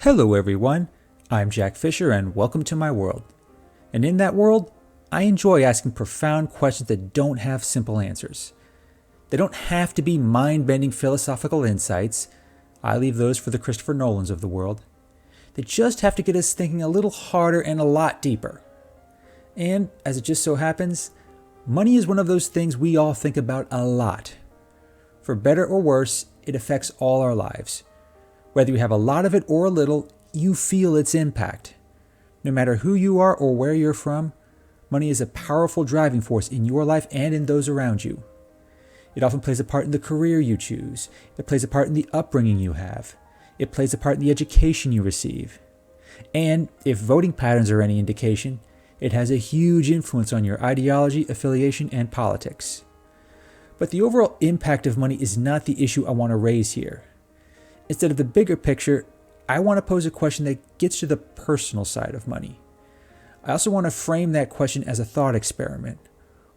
Hello everyone, I'm Jack Fisher and welcome to my world. And in that world, I enjoy asking profound questions that don't have simple answers. They don't have to be mind-bending philosophical insights. I leave those for the Christopher Nolans of the world. They just have to get us thinking a little harder and a lot deeper. And, as it just so happens, money is one of those things we all think about a lot. For better or worse, it affects all our lives. Whether you have a lot of it or a little, you feel its impact. No matter who you are or where you're from, money is a powerful driving force in your life and in those around you. It often plays a part in the career you choose. It plays a part in the upbringing you have. It plays a part in the education you receive. And, if voting patterns are any indication, it has a huge influence on your ideology, affiliation, and politics. But the overall impact of money is not the issue I want to raise here. Instead of the bigger picture, I want to pose a question that gets to the personal side of money. I also want to frame that question as a thought experiment,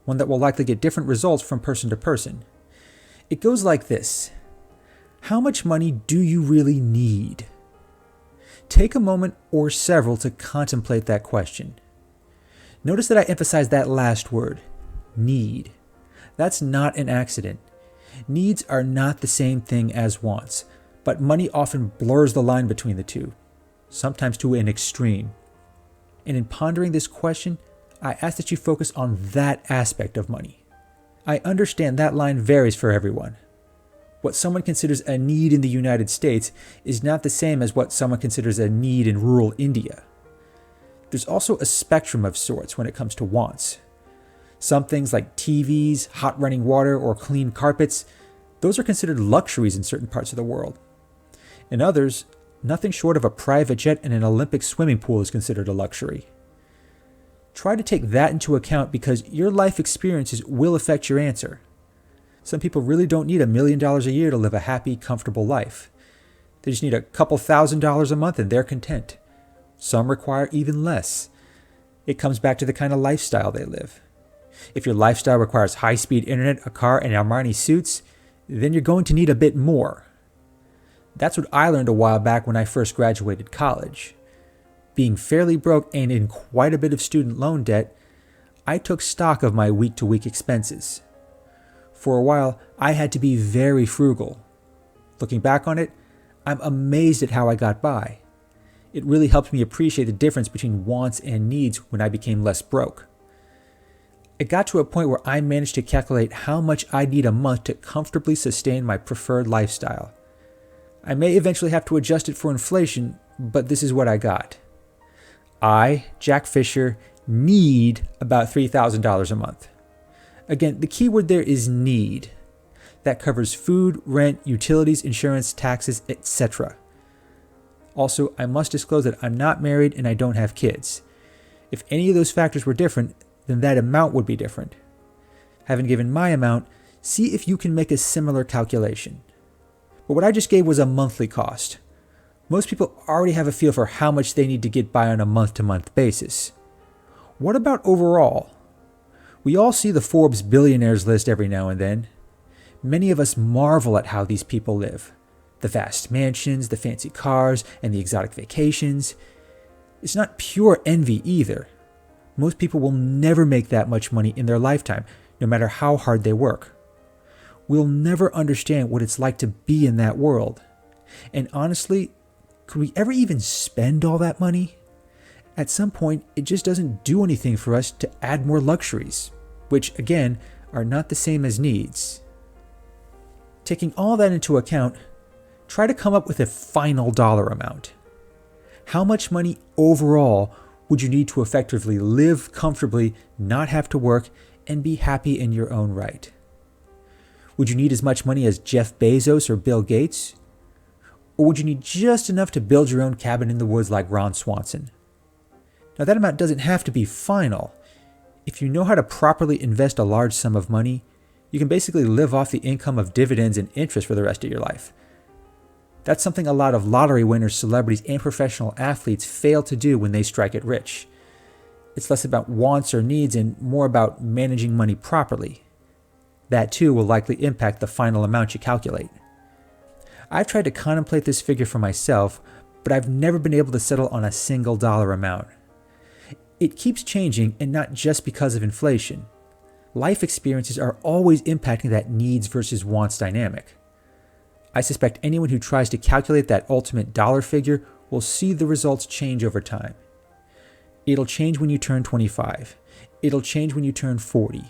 one that will likely get different results from person to person. It goes like this. How much money do you really need? Take a moment or several to contemplate that question. Notice that I emphasize that last word, need. That's not an accident. Needs are not the same thing as wants, but money often blurs the line between the two, sometimes to an extreme. And in pondering this question, I ask that you focus on that aspect of money. I understand that line varies for everyone. What someone considers a need in the United States is not the same as what someone considers a need in rural India. There's also a spectrum of sorts when it comes to wants. Some things like TVs, hot running water, or clean carpets, those are considered luxuries in certain parts of the world. In others, nothing short of a private jet and an Olympic swimming pool is considered a luxury. Try to take that into account because your life experiences will affect your answer. Some people really don't need $1 million a year to live a happy, comfortable life. They just need a couple $1,000s a month and they're content. Some require even less. It comes back to the kind of lifestyle they live. If your lifestyle requires high-speed internet, a car, and Armani suits, then you're going to need a bit more. That's what I learned a while back when I first graduated college. Being fairly broke and in quite a bit of student loan debt, I took stock of my week-to-week expenses. For a while, I had to be very frugal. Looking back on it, I'm amazed at how I got by. It really helped me appreciate the difference between wants and needs when I became less broke. It got to a point where I managed to calculate how much I'd need a month to comfortably sustain my preferred lifestyle. I may eventually have to adjust it for inflation, but this is what I got. I, Jack Fisher, need about $3,000 a month. Again, the key word there is need. That covers food, rent, utilities, insurance, taxes, etc. Also, I must disclose that I'm not married and I don't have kids. If any of those factors were different, then that amount would be different. Having given my amount, see if you can make a similar calculation. But what I just gave was a monthly cost. Most people already have a feel for how much they need to get by on a month-to-month basis. What about overall? We all see the Forbes billionaires list every now and then. Many of us marvel at how these people live. The vast mansions, the fancy cars, and the exotic vacations. It's not pure envy either. Most people will never make that much money in their lifetime, no matter how hard they work. We'll never understand what it's like to be in that world. And honestly, could we ever even spend all that money? At some point, it just doesn't do anything for us to add more luxuries, which, again, are not the same as needs. Taking all that into account, try to come up with a final dollar amount. How much money overall would you need to effectively live comfortably, not have to work, and be happy in your own right? Would you need as much money as Jeff Bezos or Bill Gates? Or would you need just enough to build your own cabin in the woods like Ron Swanson? Now that amount doesn't have to be final. If you know how to properly invest a large sum of money, you can basically live off the income of dividends and interest for the rest of your life. That's something a lot of lottery winners, celebrities, and professional athletes fail to do when they strike it rich. It's less about wants or needs and more about managing money properly. That too will likely impact the final amount you calculate. I've tried to contemplate this figure for myself, but I've never been able to settle on a single dollar amount. It keeps changing, and not just because of inflation. Life experiences are always impacting that needs versus wants dynamic. I suspect anyone who tries to calculate that ultimate dollar figure will see the results change over time. It'll change when you turn 25. It'll change when you turn 40.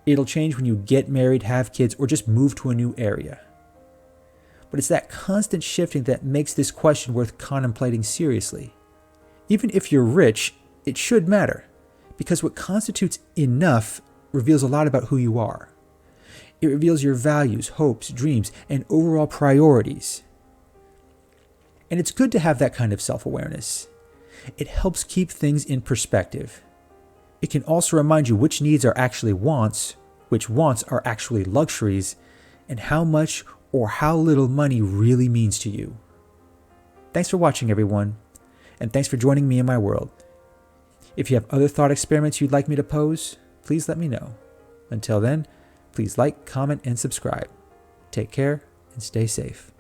It'll change when you get married, have kids, or just move to a new area. But it's that constant shifting that makes this question worth contemplating seriously. Even if you're rich, it should matter, because what constitutes enough reveals a lot about who you are. It reveals your values, hopes, dreams, and overall priorities. And it's good to have that kind of self-awareness. It helps keep things in perspective. It can also remind you which needs are actually wants, which wants are actually luxuries, and how much or how little money really means to you. Thanks for watching, everyone, and thanks for joining me in my world. If you have other thought experiments you'd like me to pose, please let me know. Until then, please like, comment, and subscribe. Take care and stay safe.